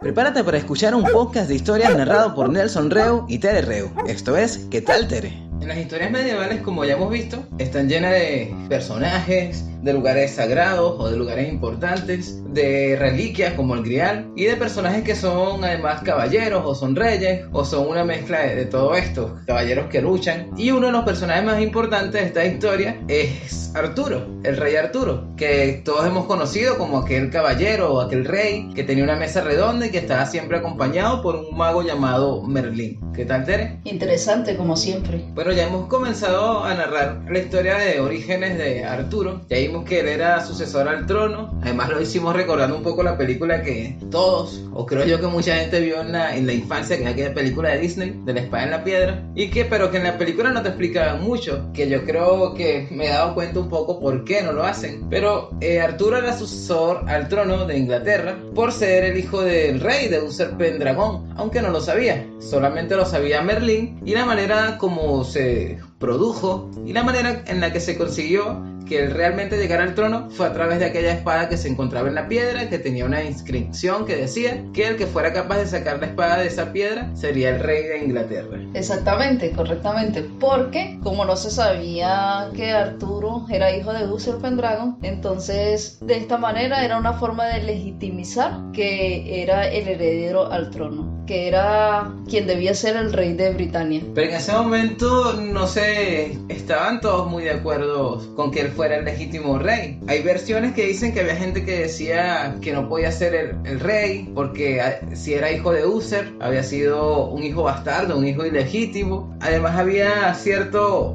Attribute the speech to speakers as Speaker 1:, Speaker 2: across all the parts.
Speaker 1: Prepárate para escuchar un podcast de historias narrado por Nelson Reu y Tere Reu. Esto es ¿Qué tal, Tere? En las historias medievales, como ya hemos visto, están llenas de personajes, de lugares sagrados o de lugares importantes, de reliquias como el Grial y de personajes que son además caballeros o son reyes o son una mezcla de todo esto, caballeros que luchan. Y uno de los personajes más importantes de esta historia es Arturo, el rey Arturo, que todos hemos conocido como aquel caballero o aquel rey que tenía una mesa redonda y que estaba siempre acompañado por un mago llamado Merlín. ¿Qué tal, Tere?
Speaker 2: Interesante, como siempre.
Speaker 1: Bueno, ya hemos comenzado a narrar la historia de orígenes de Arturo. Ya vimos que él era sucesor al trono. Además lo hicimos recordando un poco la película que todos, o creo yo que mucha gente vio en la infancia, que es aquella película de Disney, de la espada en la piedra. Pero que en la película no te explicaban mucho, que yo creo que me he dado cuenta un poco por qué no lo hacen. Pero Arturo era sucesor al trono de Inglaterra por ser el hijo del rey de Uther Pendragon, aunque no lo sabía. Solamente lo sabía Merlín, y la manera como se produjo y la manera en la que se consiguió que él realmente llegara al trono fue a través de aquella espada que se encontraba en la piedra, que tenía una inscripción que decía que el que fuera capaz de sacar la espada de esa piedra sería el rey de Inglaterra.
Speaker 2: Exactamente, correctamente, porque como no se sabía que Arturo era hijo de Uther Pendragon, entonces de esta manera era una forma de legitimizar que era el heredero al trono, que era quien debía ser el rey de Britania.
Speaker 1: Pero en ese momento no se estaban todos muy de acuerdo con que él fuera el legítimo rey. Hay versiones que dicen que había gente que decía que no podía ser el rey porque si era hijo de Uther había sido un hijo bastardo, un hijo ilegítimo. Además había ciertos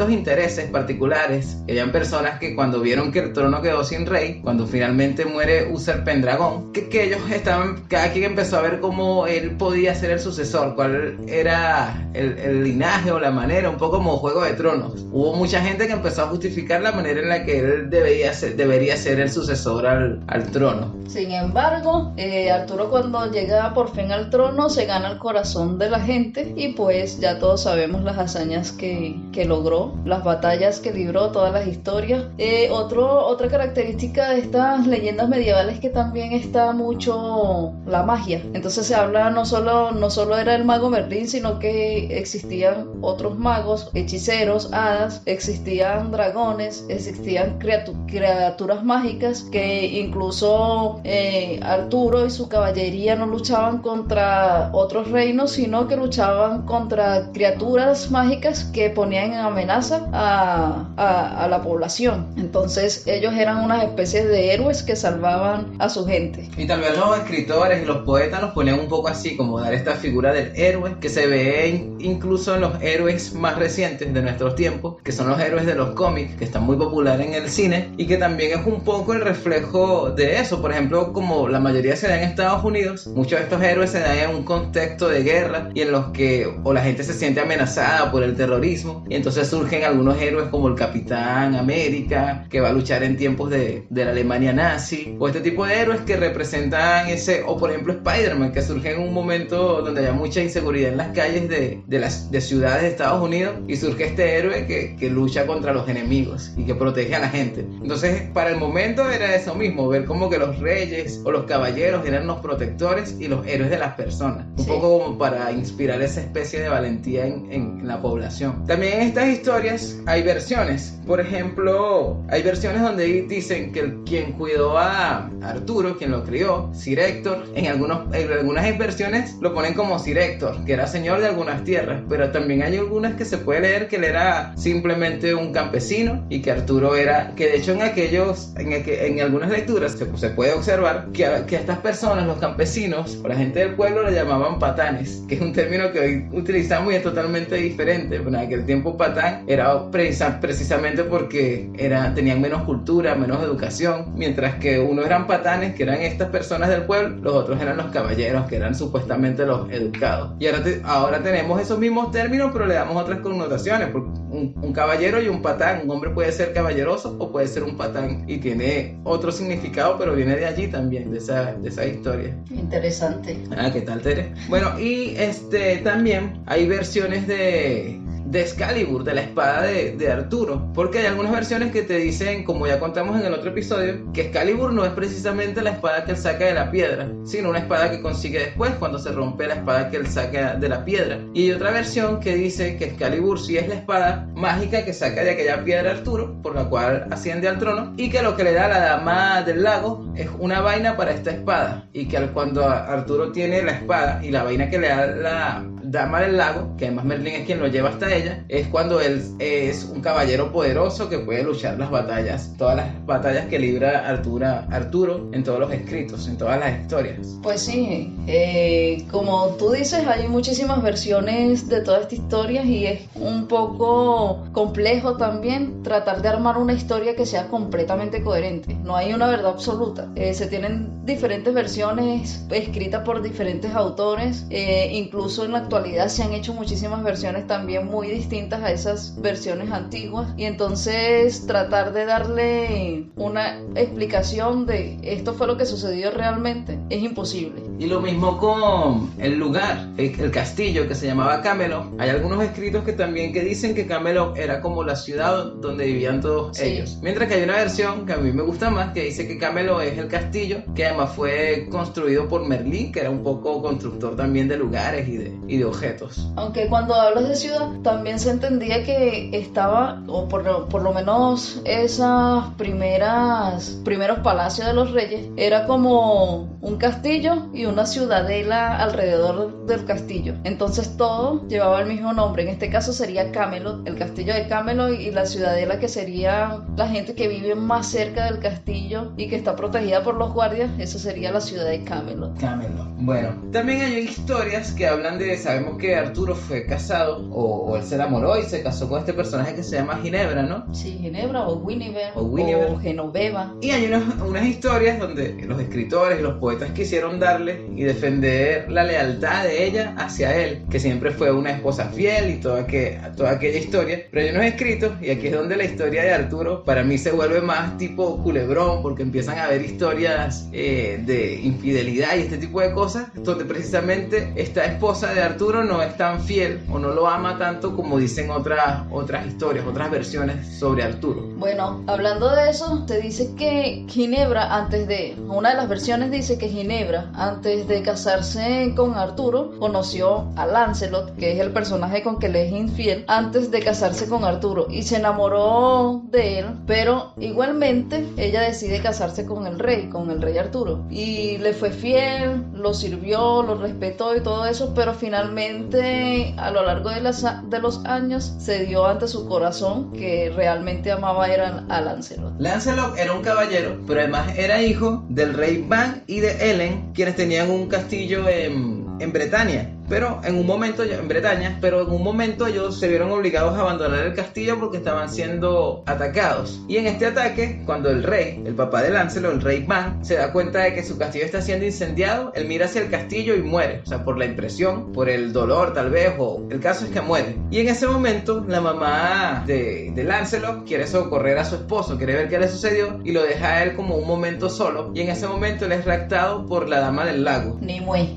Speaker 1: intereses particulares. Habían personas que cuando vieron que el trono quedó sin rey, cuando finalmente muere Uther Pendragon, que ellos estaban, cada quien empezó a ver cómo él podía ser el sucesor, cuál era el linaje o la manera, un poco como Juego de Tronos. Hubo mucha gente que empezó a justificar la manera en la que él debería ser el sucesor al trono.
Speaker 2: Sin embargo, Arturo, cuando llega por fin al trono, se gana el corazón de la gente, y pues ya todos sabemos las hazañas que logró, las batallas que libró, todas las historias. Otra característica de estas leyendas medievales es que también está mucho la magia. Entonces se habla no solo era el mago Merlín, sino que existían otros magos, hechiceros, hadas, existían dragones, existían criaturas mágicas que incluso Arturo y su caballería no luchaban contra otros reinos, sino que luchaban contra criaturas mágicas que ponían en amenaza a la población. Entonces ellos eran unas especies de héroes que salvaban a su gente.
Speaker 1: Y tal vez los escritores y los poetas los ponían un poco así, como dar esta figura del héroe que se ve incluso en los héroes más recientes de nuestros tiempos, que son los héroes de los cómics, que están muy populares en el cine y que también es un poco el reflejo de eso. Por ejemplo, como la mayoría se da en Estados Unidos, muchos de estos héroes se dan en un contexto de guerra y en los que o la gente se siente amenazada por el terrorismo, y entonces surgen algunos héroes como el Capitán América, que va a luchar en tiempos de la Alemania nazi, o este tipo de héroes que representan o por ejemplo Spider-Man, que surge en un momento donde había mucha inseguridad en las calles de ciudades de Estados Unidos, y surge este héroe que lucha contra los enemigos y que protege a la gente. Entonces para el momento era eso mismo, ver como que los reyes o los caballeros eran los protectores y los héroes de las personas, un poco como para inspirar esa especie de valentía en la población. También en estas historias hay versiones. Por ejemplo, hay versiones donde dicen que quien cuidó a Arturo, quien lo crió, Sir Héctor, en algunas versiones lo ponen como Sir Héctor, que era señor de algunas tierras, pero también hay algunas que se puede leer que él era simplemente un campesino y que Arturo era, que de hecho en algunas lecturas se puede observar que a estas personas, los campesinos o la gente del pueblo, le llamaban patanes, que es un término que hoy utilizamos y es totalmente diferente. Bueno, en aquel tiempo patán era precisamente porque tenían menos cultura, menos educación, mientras que unos eran patanes, que eran estas personas del pueblo, los otros eran los caballeros, que eran supuestamente los educados. Y ahora tenemos esos mismos términos, pero le damos otras connotaciones, porque un caballero y un patán, un hombre puede ser caballeroso o puede ser un patán, y tiene otro significado, pero viene de allí también, de esa historia.
Speaker 2: Interesante.
Speaker 1: ¿Qué tal, Tere? Bueno, y también hay versiones de de Excalibur, de la espada de Arturo, porque hay algunas versiones que te dicen, como ya contamos en el otro episodio, que Excalibur no es precisamente la espada que él saca de la piedra, sino una espada que consigue después cuando se rompe la espada que él saca de la piedra. Y hay otra versión que dice que Excalibur sí es la espada mágica que saca de aquella piedra Arturo, por la cual asciende al trono, y que lo que le da a la dama del lago es una vaina para esta espada, y que cuando Arturo tiene la espada y la vaina que le da la dama del lago, que además Merlín es quien lo lleva hasta ella, es cuando él es un caballero poderoso que puede luchar las batallas, todas las batallas que libra Arturo en todos los escritos, en todas las historias.
Speaker 2: Pues sí, como tú dices, hay muchísimas versiones de toda esta historia y es un poco complejo también tratar de armar una historia que sea completamente coherente. No hay una verdad absoluta. Se tienen diferentes versiones escritas por diferentes autores, incluso en la actualidad se han hecho muchísimas versiones también muy distintas a esas versiones antiguas, y entonces tratar de darle una explicación de esto fue lo que sucedió realmente es imposible.
Speaker 1: Y lo mismo con el lugar, el castillo que se llamaba Camelot. Hay algunos escritos que también que dicen que Camelot era como la ciudad donde vivían todos ellos. Mientras que hay una versión que a mí me gusta más, que dice que Camelot es el castillo, que además fue construido por Merlín, que era un poco constructor también de lugares y de objetos.
Speaker 2: Aunque cuando hablas de ciudad, también se entendía que estaba, o por lo menos esas primeros palacios de los reyes, era como un castillo y una ciudadela alrededor del castillo. Entonces todo llevaba el mismo nombre. En este caso sería Camelot, el castillo de Camelot, y la ciudadela que sería la gente que vive más cerca del castillo y que está protegida por los guardias. Esa sería la ciudad de Camelot.
Speaker 1: Bueno, también hay historias que hablan de, sabemos que Arturo fue casado o él se enamoró y se casó con este personaje que se llama Ginebra, ¿no?
Speaker 2: Sí, Ginebra o Guinevere o Genoveva.
Speaker 1: Y hay unas historias donde los escritores y los poetas quisieron darle y defender la lealtad de ella hacia él, que siempre fue una esposa fiel y toda aquella historia. Pero hay unos escritos, y aquí es donde la historia de Arturo para mí se vuelve más tipo culebrón, porque empiezan a haber historias de infidelidad y este tipo de cosas, donde precisamente esta esposa de Arturo no es tan fiel o no lo ama tanto como dicen otras historias, otras versiones sobre Arturo.
Speaker 2: Bueno, hablando de eso, se dice que Ginebra, una de las versiones dice que Ginebra, antes de casarse con Arturo, conoció a Lancelot, que es el personaje con que le es infiel, antes de casarse con Arturo, y se enamoró de él, pero igualmente ella decide casarse con el rey Arturo, y le fue fiel, lo sirvió, lo respetó y todo eso, pero finalmente a lo largo de los años se dio ante su corazón que realmente amaba era a Lancelot.
Speaker 1: Lancelot era un caballero, pero además era hijo del rey Ban y de Helen, quienes tenían un castillo en Bretaña. Pero en un momento ellos se vieron obligados a abandonar el castillo porque estaban siendo atacados. Y en este ataque, cuando el rey, el papá de Lancelot, el rey Ban, se da cuenta de que su castillo está siendo incendiado, él mira hacia el castillo y muere. O sea, por la impresión, por el dolor tal vez, o el caso es que muere. Y en ese momento, la mamá de Lancelot quiere socorrer a su esposo, quiere ver qué le sucedió y lo deja a él como un momento solo. Y en ese momento él es raptado por la dama del lago.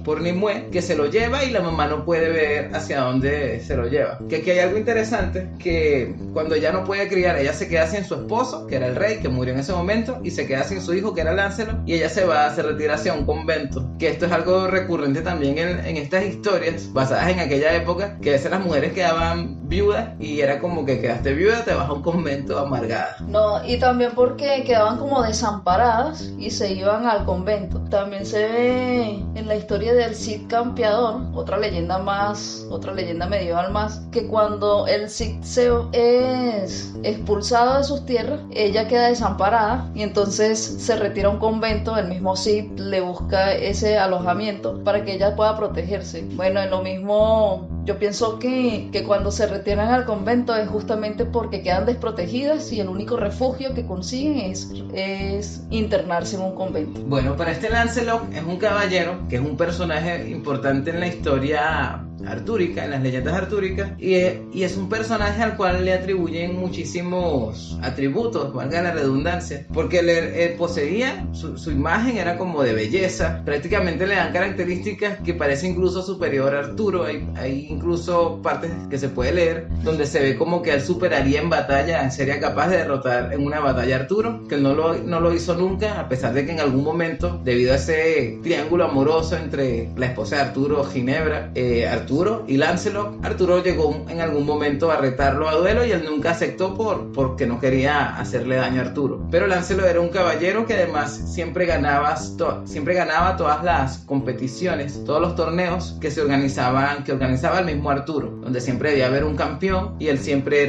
Speaker 1: Por Nimue, que se lo lleva y la mamá no puede ver hacia dónde se lo lleva. Que aquí hay algo interesante, que cuando ella no puede criar, ella se queda sin su esposo, que era el rey, que murió en ese momento, y se queda sin su hijo, que era Lancelot, y ella se retira hacia un convento. Que esto es algo recurrente también en estas historias, basadas en aquella época, que a veces las mujeres quedaban viudas, y era como que quedaste viuda, te vas a un convento amargada.
Speaker 2: No, y también porque quedaban como desamparadas y se iban al convento. También se ve en la historia del Cid Campeador, otra leyenda medieval más, que cuando el Cid es expulsado de sus tierras, ella queda desamparada y entonces se retira a un convento. El mismo Cid le busca ese alojamiento para que ella pueda protegerse. Bueno, en lo mismo, yo pienso que cuando se retiran al convento es justamente porque quedan desprotegidas y el único refugio que consiguen es internarse en un convento.
Speaker 1: Bueno, para este Lancelot es un caballero, que es un personaje importante en la historia artúrica, en las leyendas artúricas, y es un personaje al cual le atribuyen muchísimos atributos, valga la redundancia, porque él poseía, su imagen era como de belleza, prácticamente le dan características que parece incluso superior a Arturo. Hay incluso partes que se puede leer donde se ve como que él superaría en batalla, sería capaz de derrotar en una batalla a Arturo, que no lo hizo nunca, a pesar de que en algún momento, debido a ese triángulo amoroso entre la esposa de Arturo, Ginebra, Arturo y Lancelot, Arturo llegó en algún momento a retarlo a duelo y él nunca aceptó porque no quería hacerle daño a Arturo. Pero Lancelot era un caballero que además siempre ganaba todas las competiciones, todos los torneos que organizaba el mismo Arturo, donde siempre debía haber un campeón y él siempre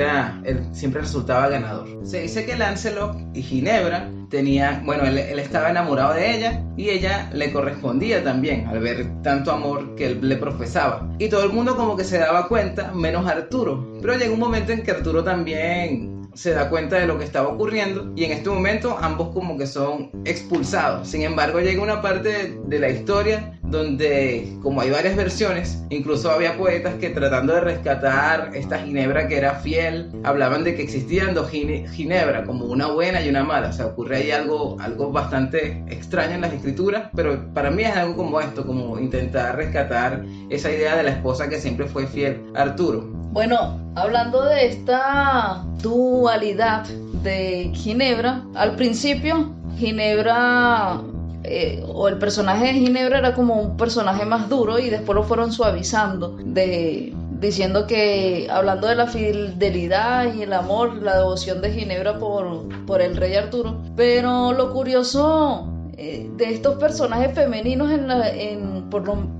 Speaker 1: resultaba ganador. Se dice que Lancelot y Ginebra él estaba enamorado de ella y ella le correspondía también al ver tanto amor que él le profesaba. Y todo el mundo como que se daba cuenta, menos Arturo. Pero llegó un momento en que Arturo también se da cuenta de lo que estaba ocurriendo y en este momento ambos como que son expulsados. Sin embargo, llega una parte de la historia donde, como hay varias versiones, incluso había poetas que, tratando de rescatar esta Ginebra que era fiel, hablaban de que existían dos Ginebra, como una buena y una mala. O sea, ocurre ahí algo bastante extraño en las escrituras, pero para mí es algo como esto, como intentar rescatar esa idea de la esposa que siempre fue fiel a Arturo.
Speaker 2: Bueno, hablando de esta dualidad de Ginebra, al principio Ginebra o el personaje de Ginebra era como un personaje más duro y después lo fueron suavizando, diciendo que, hablando de la fidelidad y el amor, la devoción de Ginebra por el rey Arturo. Pero lo curioso de estos personajes femeninos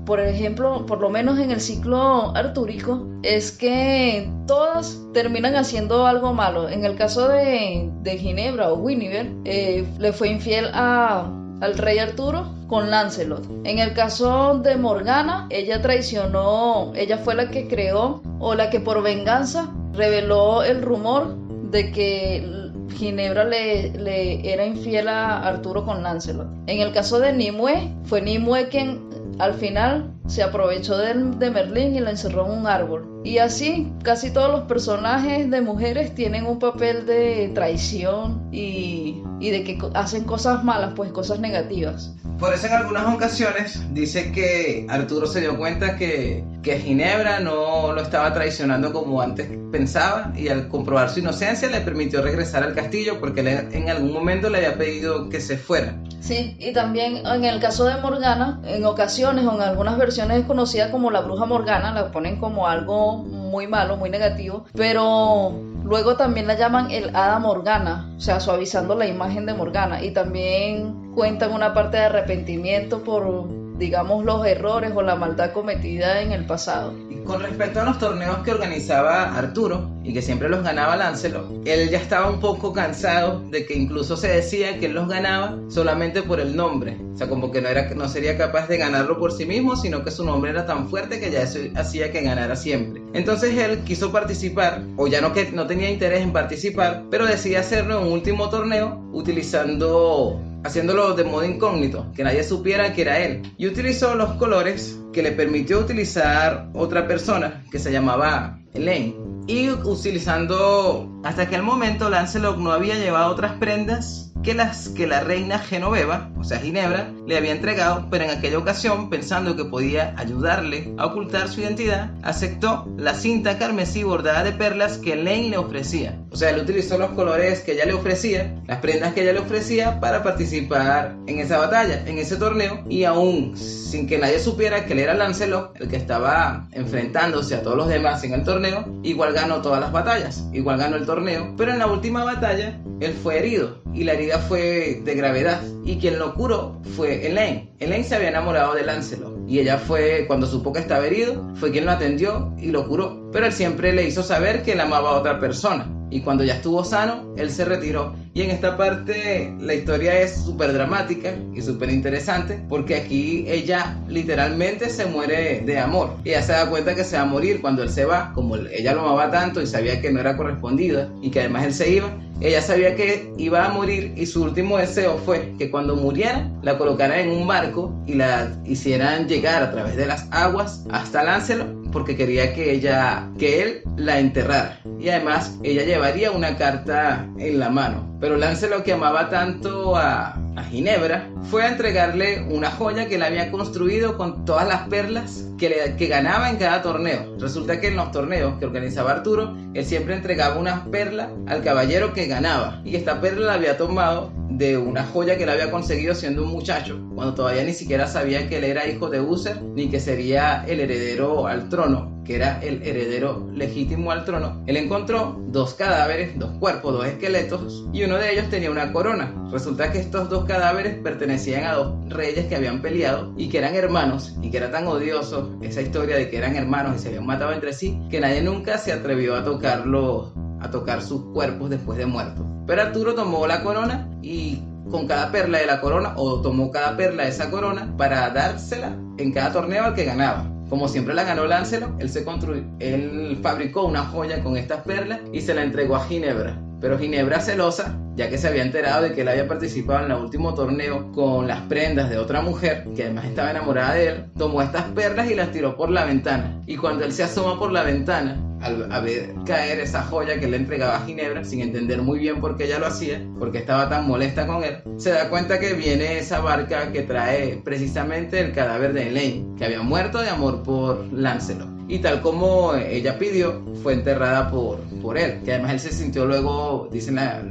Speaker 2: por ejemplo, por lo menos en el ciclo artúrico, es que todas terminan haciendo algo malo. En el caso de Ginebra o Guinevere, le fue infiel al rey Arturo con Lancelot. En el caso de Morgana, ella traicionó, ella fue la que creó o la que por venganza reveló el rumor de que Ginebra le era infiel a Arturo con Lancelot. En el caso de Nimue, fue Nimue quien al final se aprovechó de Merlín y lo encerró en un árbol. Y así, casi todos los personajes de mujeres tienen un papel de traición y de que hacen cosas malas, pues cosas negativas.
Speaker 1: Por eso en algunas ocasiones dice que Arturo se dio cuenta que Ginebra no lo estaba traicionando como antes pensaba, y al comprobar su inocencia le permitió regresar al castillo porque en algún momento le había pedido que se fuera.
Speaker 2: Sí, y también en el caso de Morgana, en ocasiones o en algunas versiones es conocida como la bruja Morgana, la ponen como algo muy malo, muy negativo, pero luego también la llaman el hada Morgana, o sea, suavizando la imagen de Morgana, y también cuentan una parte de arrepentimiento por, digamos, los errores o la maldad cometida en el pasado.
Speaker 1: Y con respecto a los torneos que organizaba Arturo y que siempre los ganaba Lancelot, él ya estaba un poco cansado de que incluso se decía que él los ganaba solamente por el nombre, o sea, como que no sería capaz de ganarlo por sí mismo, sino que su nombre era tan fuerte que ya eso hacía que ganara siempre. Entonces él quiso participar, o ya no que no tenía interés en participar, pero decidió hacerlo en un último torneo haciéndolo de modo incógnito, que nadie supiera que era él, y utilizó los colores que le permitió utilizar otra persona que se llamaba Elaine. Y utilizando, hasta aquel momento Lancelot no había llevado otras prendas que las que la reina Genoveva, o sea Ginebra, le había entregado, pero en aquella ocasión, pensando que podía ayudarle a ocultar su identidad, aceptó la cinta carmesí bordada de perlas que Elaine le ofrecía. O sea, él utilizó los colores que ella le ofrecía, las prendas que ella le ofrecía, para participar en esa batalla, en ese torneo, y aún sin que nadie supiera que él era Lancelot, el que estaba enfrentándose a todos los demás en el torneo, igual ganó todas las batallas, igual ganó el torneo, pero en la última batalla él fue herido, y la herida fue de gravedad, y quien lo curó fue Elaine. Elaine se había enamorado de Lancelot, y ella fue, cuando supo que estaba herido, fue quien lo atendió y lo curó, pero él siempre le hizo saber que él amaba a otra persona, y cuando ya estuvo sano, él se retiró. Y en esta parte la historia es súper dramática y súper interesante, porque aquí ella literalmente se muere de amor. Ella se da cuenta que se va a morir cuando él se va, como ella lo amaba tanto y sabía que no era correspondida y que además él se iba. Ella sabía que iba a morir, y su último deseo fue que cuando muriera la colocaran en un barco y la hicieran llegar a través de las aguas hasta Lancelot, porque quería que él la enterrara. Y además ella llevaría una carta en la mano. Pero Lancelot, que amaba tanto a Ginebra, fue a entregarle una joya que él había construido con todas las perlas que ganaba en cada torneo. Resulta que en los torneos que organizaba Arturo, él siempre entregaba una perla al caballero que ganaba, y esta perla la había tomado de una joya que él había conseguido siendo un muchacho, cuando todavía ni siquiera sabía que él era hijo de Uther, ni que sería el heredero al trono, que era el heredero legítimo al trono. Él encontró 2 cadáveres, 2 cuerpos, 2 esqueletos, y uno de ellos tenía una corona. Resulta que estos 2 cadáveres pertenecían a 2 reyes que habían peleado y que eran hermanos, y que era tan odioso esa historia de que eran hermanos y se habían matado entre sí, que nadie nunca se atrevió a tocar sus cuerpos después de muertos. Pero Arturo tomó la corona y con cada perla de la corona, o tomó cada perla de esa corona para dársela en cada torneo al que ganaba. Como siempre la ganó Lancelot, él fabricó una joya con estas perlas y se la entregó a Ginebra. Pero Ginebra, celosa, ya que se había enterado de que él había participado en el último torneo con las prendas de otra mujer, que además estaba enamorada de él, tomó estas perlas y las tiró por la ventana. Y cuando él se asoma por la ventana, al ver caer esa joya que le entregaba a Ginebra, sin entender muy bien por qué ella lo hacía, porque estaba tan molesta con él, se da cuenta que viene esa barca que trae precisamente el cadáver de Elaine, que había muerto de amor por Lancelot. Y tal como ella pidió, fue enterrada por él, que además él se sintió luego, dicen la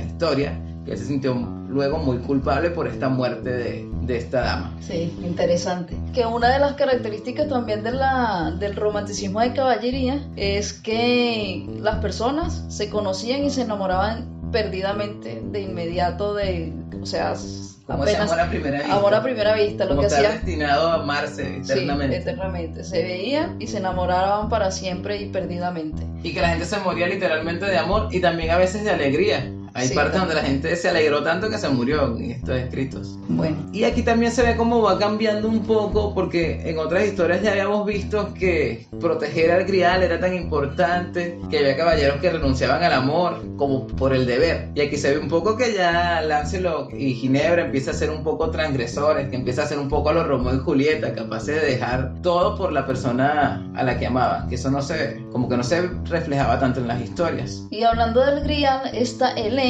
Speaker 1: historia, que él se sintió luego muy culpable por esta muerte de esta dama.
Speaker 2: Sí, interesante. Que una de las características también del romanticismo de caballería es que las personas se conocían y se enamoraban perdidamente de inmediato
Speaker 1: como ese
Speaker 2: apenas,
Speaker 1: amor a primera vista.
Speaker 2: Amor a primera vista, lo
Speaker 1: como
Speaker 2: que
Speaker 1: estar
Speaker 2: hacían.
Speaker 1: destinado a amarse eternamente.
Speaker 2: Sí, eternamente. Se veían y se enamoraban para siempre y perdidamente.
Speaker 1: Y que la gente se moría literalmente de amor y también a veces de alegría. Hay partes donde la gente se alegró tanto que se murió en estos escritos.
Speaker 2: Bueno.
Speaker 1: Y aquí también se ve cómo va cambiando un poco, porque en otras historias ya habíamos visto que proteger al grial era tan importante, que había caballeros que renunciaban al amor como por el deber. Y aquí se ve un poco que ya Lancelot y Ginebra empiezan a ser un poco transgresores, que empieza a ser un poco a los Romeo y Julieta, capaces de dejar todo por la persona a la que amaban, que eso no se reflejaba tanto en las historias.
Speaker 2: Y hablando del grial, está Elaine,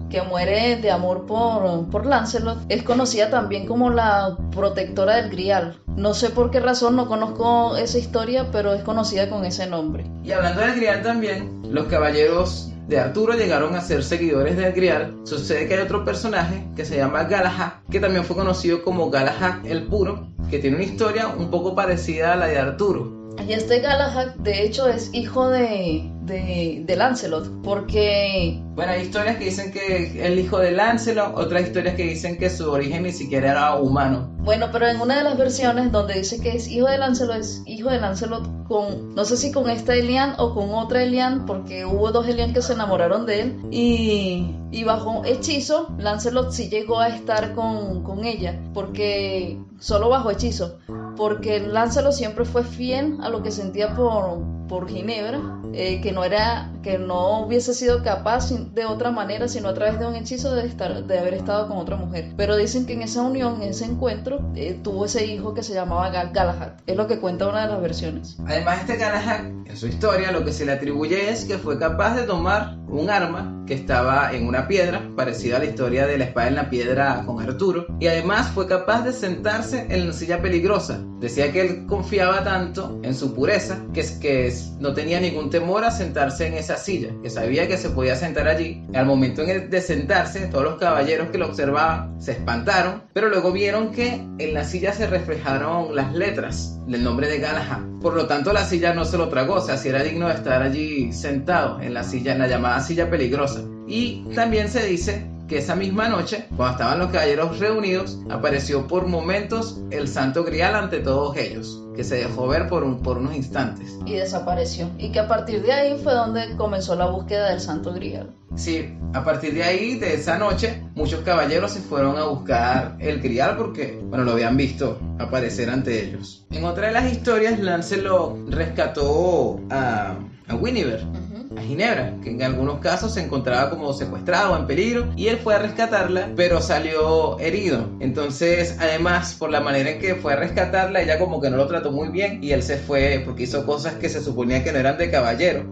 Speaker 2: que muere de amor por Lancelot, es conocida también como la protectora del grial. No sé por qué razón, no conozco esa historia, pero es conocida con ese nombre.
Speaker 1: Y hablando del grial también, los caballeros de Arturo llegaron a ser seguidores del grial. Sucede que hay otro personaje que se llama Galahad, que también fue conocido como Galahad el Puro, que tiene una historia un poco parecida a la de Arturo.
Speaker 2: Y este Galahad, de hecho, es hijo de Lancelot, porque...
Speaker 1: Bueno, hay historias que dicen que es el hijo de Lancelot, otras historias que dicen que su origen ni siquiera era humano.
Speaker 2: Bueno, pero en una de las versiones donde dice que es hijo de Lancelot con, no sé si con esta Elian o con otra Elian, porque hubo 2 Elian que se enamoraron de él, y bajo hechizo, Lancelot sí llegó a estar con ella, porque solo bajo hechizo, porque Lancelot siempre fue fiel a lo que sentía por Ginebra, que no hubiese sido capaz de otra manera, sino a través de un hechizo de haber estado con otra mujer. Pero dicen que en esa unión, en ese encuentro, tuvo ese hijo que se llamaba Galahad. Es lo que cuenta una de las versiones.
Speaker 1: Además, este Galahad, en su historia, lo que se le atribuye es que fue capaz de tomar un arma que estaba en una piedra, parecida a la historia de la espada en la piedra con Arturo, y además fue capaz de sentarse en la silla peligrosa. Decía que él confiaba tanto en su pureza que no tenía ningún temor a sentarse en esa silla, que sabía que se podía sentar allí. Al momento de sentarse, todos los caballeros que lo observaban se espantaron, pero luego vieron que en la silla se reflejaron las letras del nombre de Galahad. Por lo tanto, la silla no se lo tragó, o sea, si era digno de estar allí sentado en la silla, en la llamada silla peligrosa. Y también se dice que esa misma noche, cuando estaban los caballeros reunidos, apareció por momentos el Santo Grial ante todos ellos, que se dejó ver por unos instantes.
Speaker 2: Y desapareció. Y que a partir de ahí fue donde comenzó la búsqueda del Santo Grial.
Speaker 1: Sí, a partir de ahí, de esa noche, muchos caballeros se fueron a buscar el Grial porque, bueno, lo habían visto aparecer ante ellos. En otra de las historias, Lancelot rescató a Guinevere. a Ginebra, que en algunos casos se encontraba como secuestrado o en peligro, y él fue a rescatarla, pero salió herido. Entonces, además, por la manera en que fue a rescatarla, ella como que no lo trató muy bien y él se fue porque hizo cosas que se suponía que no eran de caballero.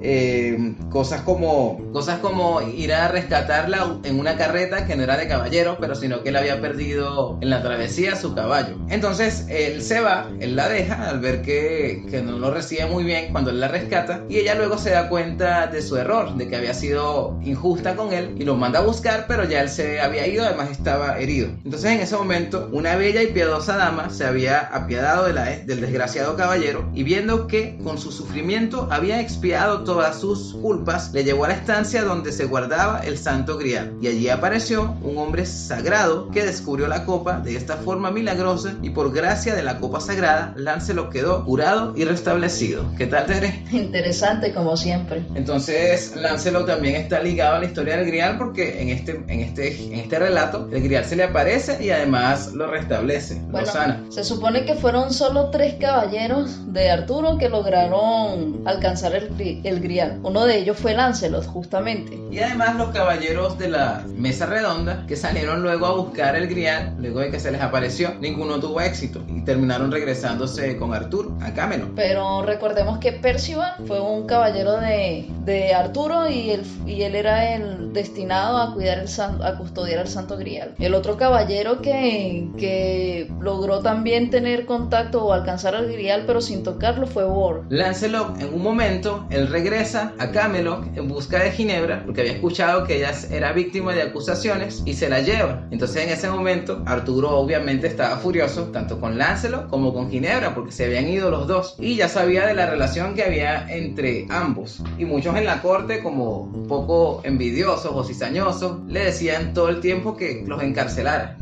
Speaker 1: Cosas como ir a rescatarla en una carreta que no era de caballero, pero sino que él había perdido en la travesía su caballo. Entonces él se va, él la deja al ver que no lo recibe muy bien cuando él la rescata, y ella luego se da cuenta de su error, de que había sido injusta con él, y lo manda a buscar, pero ya él se había ido, además estaba herido. Entonces en ese momento una bella y piadosa dama se había apiadado del desgraciado caballero, y viendo que con su sufrimiento había expiado todas sus culpas, le llevó a la estancia donde se guardaba el Santo Grial, y allí apareció un hombre sagrado que descubrió la copa de esta forma milagrosa, y por gracia de la copa sagrada Lancelot quedó curado y restablecido. ¿Qué tal, Tere?
Speaker 2: Interesante, como siempre.
Speaker 1: Entonces Lancelot también está ligado a la historia del Grial, porque en este relato el Grial se le aparece y además lo restablece, lo sana.
Speaker 2: Se supone que fueron solo 3 caballeros de Arturo que lograron alcanzar el Grial. Uno de ellos fue Lancelot, justamente.
Speaker 1: Y además los caballeros de la mesa redonda que salieron luego a buscar el Grial, luego de que se les apareció, ninguno tuvo éxito y terminaron regresándose con Arturo a Camelot.
Speaker 2: Pero recordemos que Percival fue un caballero de Arturo, y él era el destinado a custodiar el Santo Grial. El otro caballero que logró también tener contacto o alcanzar el Grial pero sin tocarlo fue Bor.
Speaker 1: Lancelot, en un momento, él regresa a Camelot en busca de Ginebra, porque había escuchado que ella era víctima de acusaciones, y se la lleva. Entonces en ese momento Arturo obviamente estaba furioso tanto con Lancelot como con Ginebra, porque se habían ido los dos, y ya sabía de la relación que había entre ambos, y muchos en la corte, como un poco envidiosos o cizañosos, le decían todo el tiempo que los encarcelara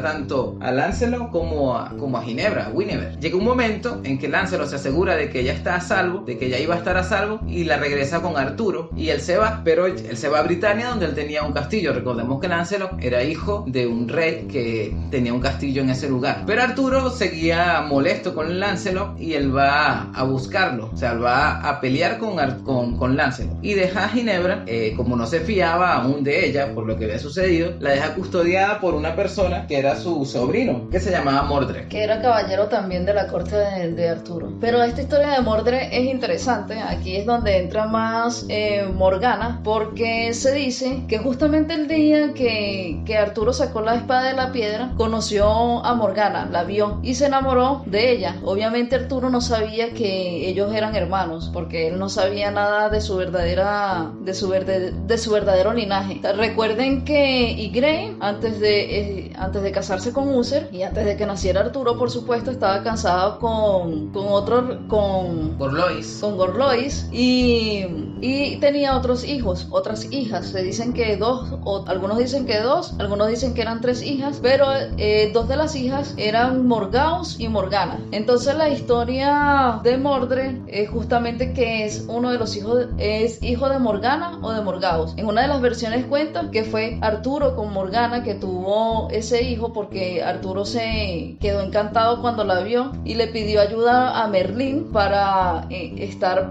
Speaker 1: tanto a Lancelot como a Ginebra, a Guinevere. Llega un momento en que Lancelot se asegura de que ella está a salvo, de que ella iba a estar a salvo, y la regresa con Arturo, y él se va, pero él se va a Britania, donde él tenía un castillo. Recordemos que Lancelot era hijo de un rey que tenía un castillo en ese lugar, pero Arturo seguía molesto con Lancelot y él va a buscarlo, o sea, él va a pelear con Lancelot, y deja a Ginebra, como no se fiaba aún de ella por lo que había sucedido, la deja custodiada por una persona que era su sobrino, que se llamaba Mordred,
Speaker 2: que era caballero también de la corte de Arturo. Pero esta historia de Mordred es interesante. Aquí es donde entra más Morgana, porque se dice que justamente el día que Arturo sacó la espada de la piedra, conoció a Morgana, la vio y se enamoró de ella. Obviamente Arturo no sabía que ellos eran hermanos, porque él no sabía nada de su verdadero linaje. Recuerden que Igraine, antes de casarse con Uther y antes de que naciera Arturo, por supuesto, estaba casado con Gorlois, y tenía otros hijos, otras hijas. Se dicen que 2, o algunos dicen que 2, algunos dicen que eran 3 hijas, pero 2 de las hijas eran Morgause y Morgana. Entonces la historia de Mordred es justamente que es uno de los hijos, es hijo de Morgana o de Morgause. En una de las versiones cuenta que fue Arturo con Morgana que tuvo ese hijo, porque Arturo se quedó encantado cuando la vio y le pidió ayuda a Merlín para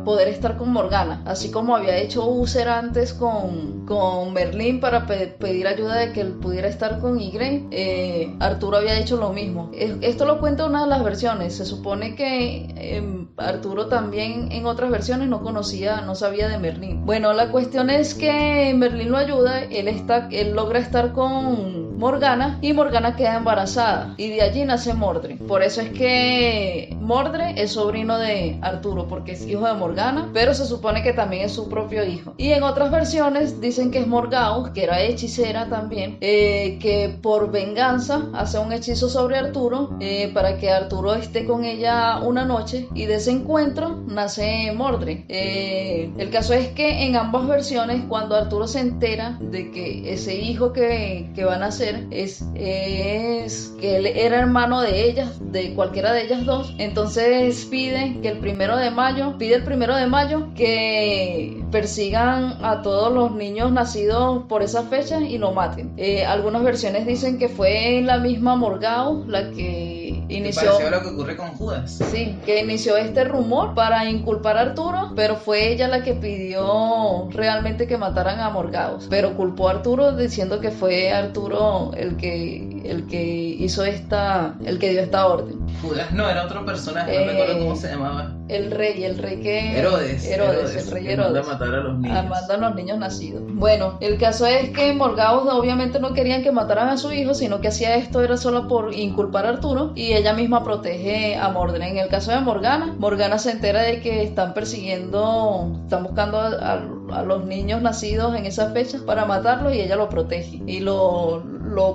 Speaker 2: poder estar con Morgana, así como había hecho Uther antes con Merlín para pedir ayuda de que él pudiera estar con Igraine. Arturo había hecho lo mismo. Esto lo cuenta una de las versiones. Se supone que Arturo también en otras versiones no sabía de Merlín. Bueno, la cuestión es que Merlín lo ayuda, él logra estar con Morgana y Morgana queda embarazada, y de allí nace Mordred. Por eso es que Mordred es sobrino de Arturo, porque es hijo de Morgana, pero se supone que también es su propio hijo. Y en otras versiones dicen que es Morgause, que era hechicera también, que por venganza hace un hechizo sobre Arturo para que Arturo esté con ella una noche, y de ese encuentro nace Mordred. El caso es que en ambas versiones, cuando Arturo se entera de que ese hijo que va a nacer es que él era hermano de ellas, de cualquiera de ellas dos, entonces pide el 1 de mayo que persigan a todos los niños nacidos por esa fecha y lo maten. Algunas versiones dicen que fue la misma Morgause la que inició...
Speaker 1: Pareció lo que ocurre con Judas.
Speaker 2: Sí, que inició este rumor para inculpar a Arturo, pero fue ella la que pidió realmente que mataran a Morgaos. Pero culpó a Arturo diciendo que fue Arturo el que hizo el que dio esta orden.
Speaker 1: Judas no, era otro personaje, no recuerdo cómo se llamaba.
Speaker 2: El rey que...
Speaker 1: Herodes,
Speaker 2: el rey Herodes.
Speaker 1: Manda a matar a los niños.
Speaker 2: Manda a los niños nacidos. Bueno, el caso es que Morgaos obviamente no querían que mataran a su hijo, sino que hacía esto era solo por inculpar a Arturo, y ella misma protege a Mordred. En el caso de Morgana se entera de que están buscando a los niños nacidos en esa fecha para matarlos, y ella lo protege y lo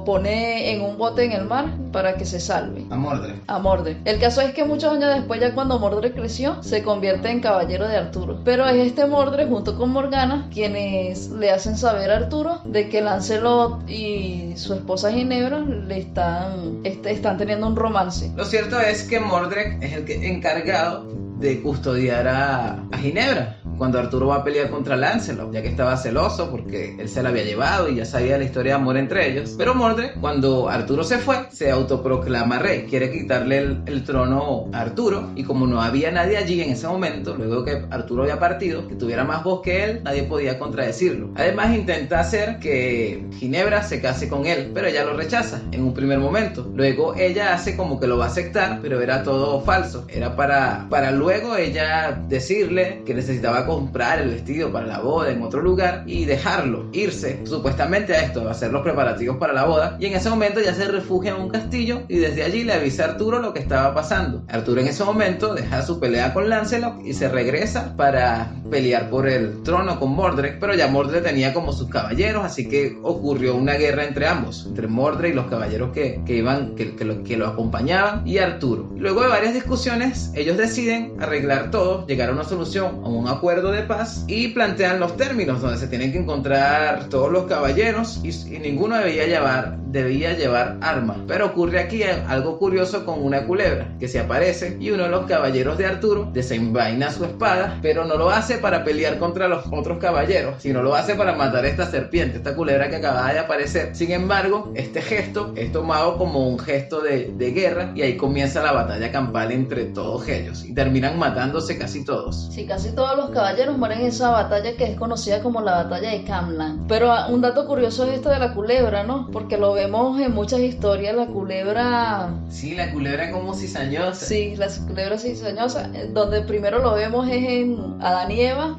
Speaker 2: pone en un bote en el mar para que se salve.
Speaker 1: A
Speaker 2: Mordred. El caso es que muchos años después, ya cuando Mordred creció, se convierte en caballero de Arturo. Pero es este Mordred junto con Morgana quienes le hacen saber a Arturo de que Lancelot y su esposa Ginebra le están teniendo un romance.
Speaker 1: Lo cierto es que Mordred es el encargado de custodiar a Ginebra cuando Arturo va a pelear contra Lancelot, ya que estaba celoso porque él se la había llevado y ya sabía la historia de amor entre ellos. Pero Mordred, cuando Arturo se fue, se autoproclama rey, quiere quitarle el trono a Arturo, y como no había nadie allí en ese momento, luego que Arturo había partido, que tuviera más voz que él, nadie podía contradecirlo. Además intenta hacer que Ginebra se case con él, pero ella lo rechaza en un primer momento. Luego ella hace como que lo va a aceptar, pero era todo falso, era para luego ella decirle que necesitaba comprar el vestido para la boda en otro lugar y dejarlo, irse supuestamente a esto, a hacer los preparativos para la boda, y en ese momento ya se refugia en un castillo y desde allí le avisa a Arturo lo que estaba pasando. Arturo en ese momento deja su pelea con Lancelot y se regresa para pelear por el trono con Mordred, pero ya Mordred tenía como sus caballeros, así que ocurrió una guerra entre ambos, entre Mordred y los caballeros que lo acompañaban y Arturo. Luego de varias discusiones, ellos deciden arreglar todo, llegar a una solución, a un acuerdo de paz, y plantean los términos donde se tienen que encontrar todos los caballeros y ninguno debía llevar armas. Pero ocurre aquí algo curioso con una culebra que se aparece, y uno de los caballeros de Arturo desenvaina su espada, pero no lo hace para pelear contra los otros caballeros, sino lo hace para matar a esta serpiente, esta culebra que acaba de aparecer. Sin embargo, este gesto es tomado como un gesto de guerra, y ahí comienza la batalla campal entre todos ellos y terminan matándose casi todos.
Speaker 2: Sí, casi todos los caballeros mueren en esa batalla que es conocida como la batalla de Camlan. Pero un dato curioso es esto de la culebra, ¿no? Porque lo vemos en muchas historias, la culebra...
Speaker 1: Sí, la culebra como cizañosa.
Speaker 2: Sí, la culebra cizañosa, donde primero lo vemos es en Adán y Eva,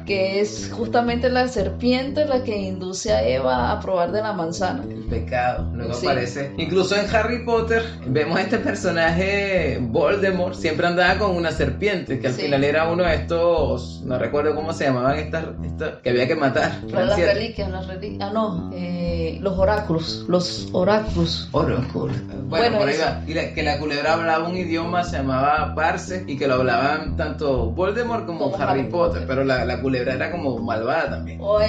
Speaker 2: que es justamente la serpiente la que induce a Eva a probar de la manzana.
Speaker 1: El pecado. Luego aparece, incluso en Harry Potter, vemos este personaje Voldemort, siempre andaba con una serpiente, que al final era uno de estos, no recuerdo cómo se llamaban estas que había que matar.
Speaker 2: Las reliquias, los oráculos.
Speaker 1: Bueno, por ahí va. Y que la culebra hablaba un idioma, se llamaba Parse, y que lo hablaban tanto Voldemort como Harry Potter, pero la culebra era como malvada también.
Speaker 2: O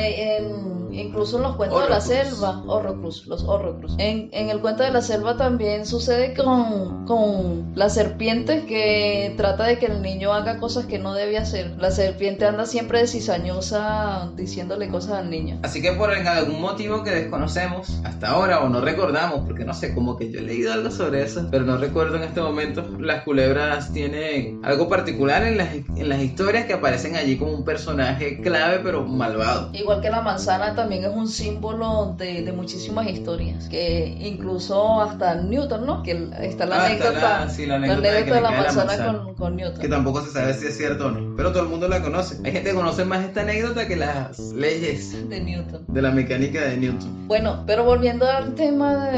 Speaker 2: incluso en los cuentos de la selva, los Horrocrux. En el cuento de la selva también sucede con la serpiente, que trata de que el niño haga cosas que no debe hacer. La serpiente anda siempre de cizañosa diciéndole cosas al niño.
Speaker 1: Así que por algún motivo que desconocemos hasta ahora, o no recordamos, porque no sé, como que yo he leído algo sobre eso, pero no recuerdo en este momento, las culebras tienen algo particular en las historias, que aparecen allí como un personaje clave pero malvado.
Speaker 2: Igual que la manzana también es un símbolo de muchísimas historias, que incluso hasta Newton, ¿no? Que está la anécdota,
Speaker 1: la anécdota
Speaker 2: de la manzana con Newton,
Speaker 1: que tampoco se sabe si es cierto o no, pero todo el mundo la conoce. Hay gente que conoce más esta anécdota que las leyes
Speaker 2: de Newton,
Speaker 1: de la mecánica de Newton.
Speaker 2: Bueno, pero volviendo al tema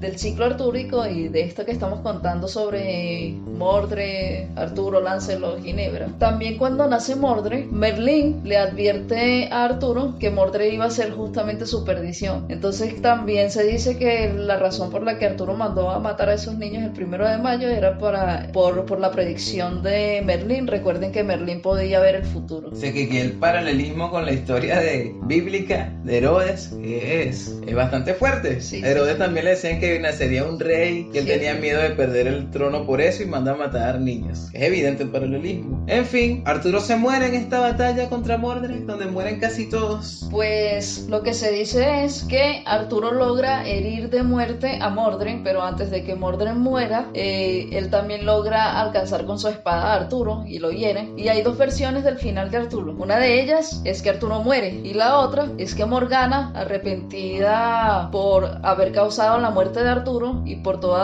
Speaker 2: del ciclo artúrico y de esto que estamos contando sobre Mordred, Arturo, Lancelot, Ginebra, también cuando nace Mordred, Merlín le advierte a Arturo que Mordred iba a ser justamente su perdición. Entonces también se dice que la razón por la que Arturo mandó a matar a esos niños el 1 de mayo era por la predicción de Merlín. Recuerden que Merlín podía ver el futuro.
Speaker 1: O sea que el paralelismo con la historia bíblica de Herodes es bastante fuerte.
Speaker 2: Sí,
Speaker 1: a Herodes también le decían que que nacería un rey, que él tenía miedo de perder el trono por eso y manda a matar niños. Es evidente el paralelismo. En fin, Arturo se muere en esta batalla contra Mordred, donde mueren casi todos.
Speaker 2: Pues lo que se dice es que Arturo logra herir de muerte a Mordred, pero antes de que Mordred muera, él también logra alcanzar con su espada a Arturo y lo hiere. Y hay dos versiones del final de Arturo. Una de ellas es que Arturo muere y la otra es que Morgana, arrepentida por haber causado la muerte de Arturo y por toda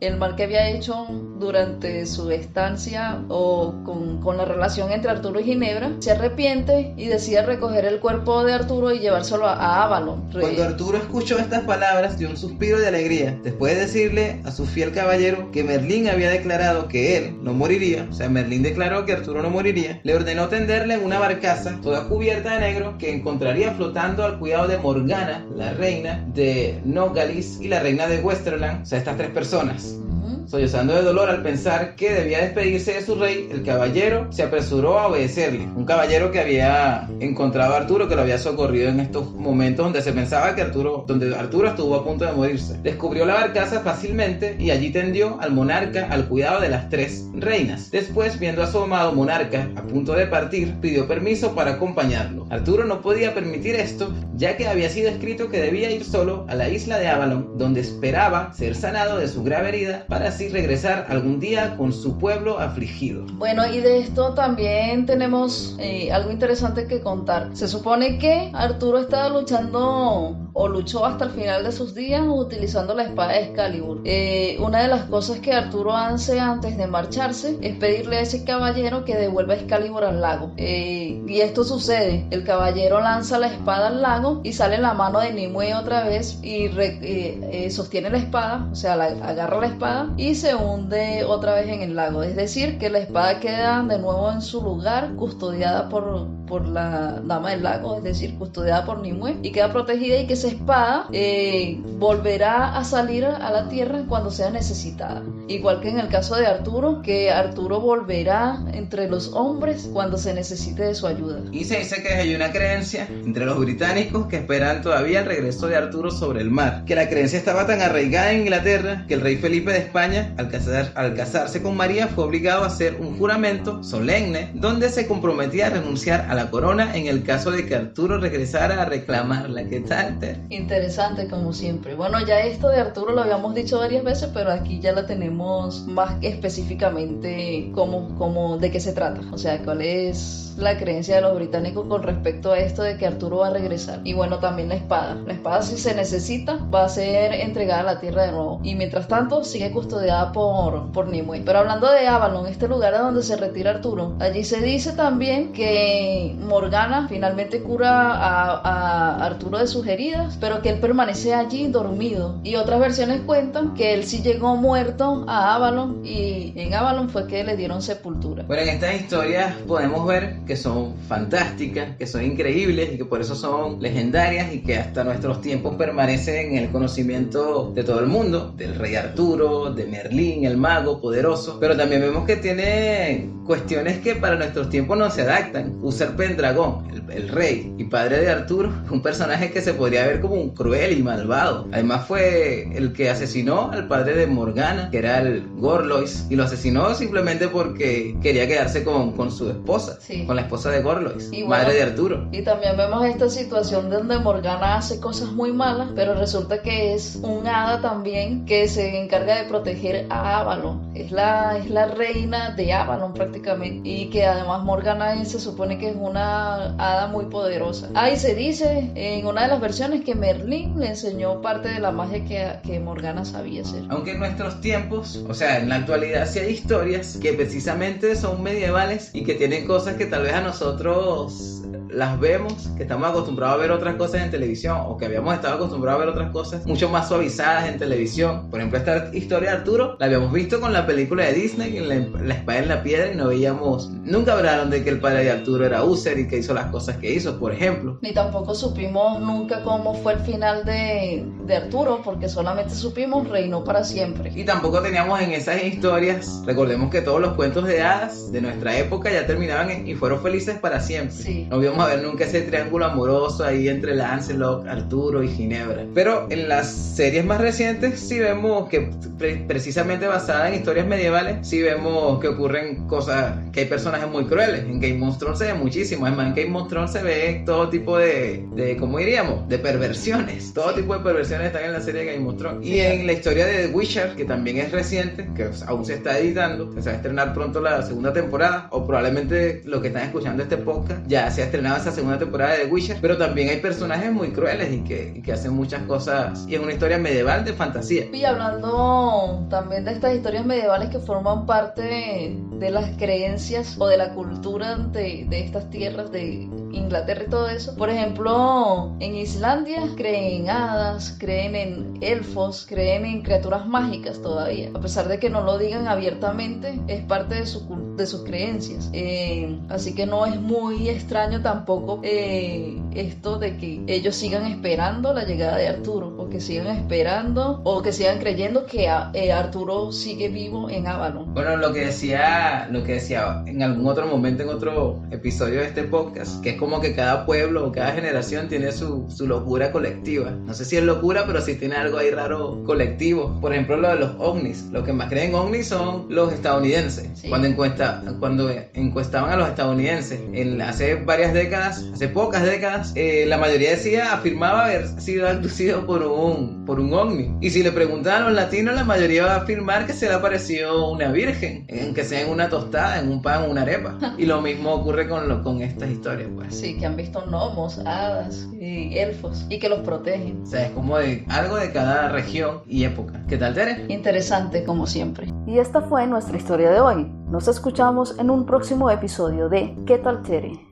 Speaker 2: el mal que había hecho durante su estancia o con la relación entre Arturo y Ginebra, se arrepiente y decide recoger el cuerpo de Arturo y llevárselo a Avalon.
Speaker 1: Cuando Arturo escuchó estas palabras, dio un suspiro de alegría. Después de decirle a su fiel caballero que Merlín había declarado que él no moriría, o sea, Merlín declaró que Arturo no moriría, le ordenó tenderle una barcaza toda cubierta de negro que encontraría flotando al cuidado de Morgana, la reina de Noghalis y la reina de Westerland, o sea, estas tres personas. Sollozando de dolor al pensar que debía despedirse de su rey, el caballero se apresuró a obedecerle. Un caballero que había encontrado a Arturo, que lo había socorrido en estos momentos donde se pensaba que Arturo estuvo a punto de morirse. Descubrió la barcaza fácilmente y allí tendió al monarca al cuidado de las tres reinas. Después, viendo a su amado monarca a punto de partir, pidió permiso para acompañarlo. Arturo no podía permitir esto, ya que había sido escrito que debía ir solo a la isla de Avalon, donde esperaba ser sanado de su grave herida para así regresar algún día con su pueblo afligido.
Speaker 2: Bueno, y de esto también tenemos algo interesante que contar. Se supone que Arturo estaba luchando o luchó hasta el final de sus días utilizando la espada de Excalibur. Una de las cosas que Arturo hace antes de marcharse es pedirle a ese caballero que devuelva Excalibur al lago. Y esto sucede. El caballero lanza la espada al lago y sale la mano de Nimue otra vez y sostiene la espada, o sea, agarra la espada y se hunde otra vez en el lago. Es decir, que la espada queda de nuevo en su lugar, custodiada por la dama del lago, es decir, custodiada por Nimue, y queda protegida, y que esa espada volverá a salir a la tierra cuando sea necesitada. Igual que en el caso de Arturo, que Arturo volverá entre los hombres cuando se necesite de su ayuda.
Speaker 1: Y se dice que hay una creencia entre los británicos que esperan todavía el regreso de Arturo sobre el mar, que la creencia estaba tan arraigada en Inglaterra que el rey Felipe de España, al casarse con María, fue obligado a hacer un juramento solemne donde se comprometía a renunciar a la corona en el caso de que Arturo regresara a reclamarla. ¿Qué tal, Ter?
Speaker 2: Interesante, como siempre. Bueno, ya esto de Arturo lo habíamos dicho varias veces, pero aquí ya la tenemos más específicamente como de qué se trata, o sea, cuál es la creencia de los británicos con respecto a esto de que Arturo va a regresar. Y bueno, también la espada, si se necesita, va a ser entregada a la tierra de nuevo, y mientras tanto sigue custodiada por Nimue. Pero hablando de Avalon, este lugar a donde se retira Arturo, allí se dice también que Morgana finalmente cura a Arturo de sus heridas, pero que él permanece allí dormido. Y otras versiones cuentan que él sí llegó muerto a Avalon, y en Avalon fue que le dieron sepultura.
Speaker 1: Bueno, en estas historias podemos ver que son fantásticas, que son increíbles y que por eso son legendarias y que hasta nuestros tiempos permanecen en el conocimiento de todo el mundo, del rey Arturo, de Merlín, el mago poderoso. Pero también vemos que tiene cuestiones que para nuestros tiempos no se adaptan. Uther Pendragon, el rey y padre de Arturo, un personaje que se podría ver como un cruel y malvado. Además fue el que asesinó al padre de Morgana, que era el Gorlois, y lo asesinó simplemente porque quería quedarse con su esposa,
Speaker 2: sí,
Speaker 1: con la esposa de Gorlois,
Speaker 2: y
Speaker 1: madre
Speaker 2: bueno,
Speaker 1: de Arturo.
Speaker 2: Y también vemos esta situación donde Morgana hace cosas muy malas, pero resulta que es un hada también que se encarga de proteger a Avalon. Es la reina de Avalon prácticamente, y que además Morgana se supone que es una hada muy poderosa. Y se dice en una de las versiones que Merlín le enseñó parte de la magia que Morgana sabía hacer.
Speaker 1: Aunque en nuestros tiempos, o sea, en la actualidad sí hay historias que precisamente son medievales y que tienen cosas que tal vez a nosotros las vemos, que estamos acostumbrados a ver otras cosas en televisión, o que habíamos estado acostumbrados a ver otras cosas mucho más suavizadas en televisión. Por ejemplo, esta historia de Arturo la habíamos visto con la película de Disney, en la espada en la piedra, y no veíamos, nunca hablaron de que el padre de Arturo era Uther y que hizo las cosas que hizo, por ejemplo.
Speaker 2: Ni tampoco supimos nunca cómo cómo fue el final de Arturo, porque solamente supimos reinó para siempre.
Speaker 1: Y tampoco teníamos en esas historias, recordemos que todos los cuentos de hadas de nuestra época ya terminaban y fueron felices para siempre.
Speaker 2: Sí.
Speaker 1: No íbamos a ver nunca ese triángulo amoroso ahí entre Lancelot, Arturo y Ginebra. Pero en las series más recientes sí vemos que precisamente basadas en historias medievales, sí vemos que ocurren cosas, que hay personajes muy crueles. En Game of Thrones se ve muchísimo. Además, en Game of Thrones se ve todo tipo de ¿cómo diríamos? De perversiones. Todo tipo de perversiones están en la serie de Game of Thrones. Y en la historia de The Witcher, que también es reciente, que aún se está editando, que se va a estrenar pronto la segunda temporada, o probablemente lo que están escuchando este podcast ya se ha estrenado esa segunda temporada de The Witcher, pero también hay personajes muy crueles y que hacen muchas cosas, y es una historia medieval de fantasía.
Speaker 2: Y hablando también de estas historias medievales que forman parte de las creencias o de la cultura de estas tierras de Inglaterra y todo eso, por ejemplo, en Islandia creen en hadas, creen en elfos, creen en criaturas mágicas todavía, a pesar de que no lo digan abiertamente, es parte de sus creencias. Así que no es muy extraño tampoco esto de que ellos sigan esperando la llegada de Arturo, o que sigan esperando o que sigan creyendo que Arturo sigue vivo en Avalon.
Speaker 1: Bueno, lo que decía en algún otro momento, en otro episodio de este podcast, que es como que cada pueblo o cada generación tiene su locura colectiva. No sé si es locura, pero sí tiene algo ahí raro colectivo. Por ejemplo, lo de los ovnis. Los que más creen en ovnis son los estadounidenses. Sí. Cuando encuestaban a los estadounidenses hace varias décadas, hace pocas décadas, la mayoría afirmaba haber sido abducido por un ovni. Y si le preguntaban a los latinos, la mayoría va a afirmar que se le apareció una virgen, que sea en una tostada, en un pan, una arepa. Y lo mismo ocurre con estas historias, pues.
Speaker 2: Sí, que han visto gnomos, hadas y elfos y que los protegen.
Speaker 1: O sea, es como algo de cada región y época. ¿Qué tal, Tere?
Speaker 2: Interesante, como siempre.
Speaker 3: Y esta fue nuestra historia de hoy. Nos escuchamos en un próximo episodio de ¿Qué tal, Tere?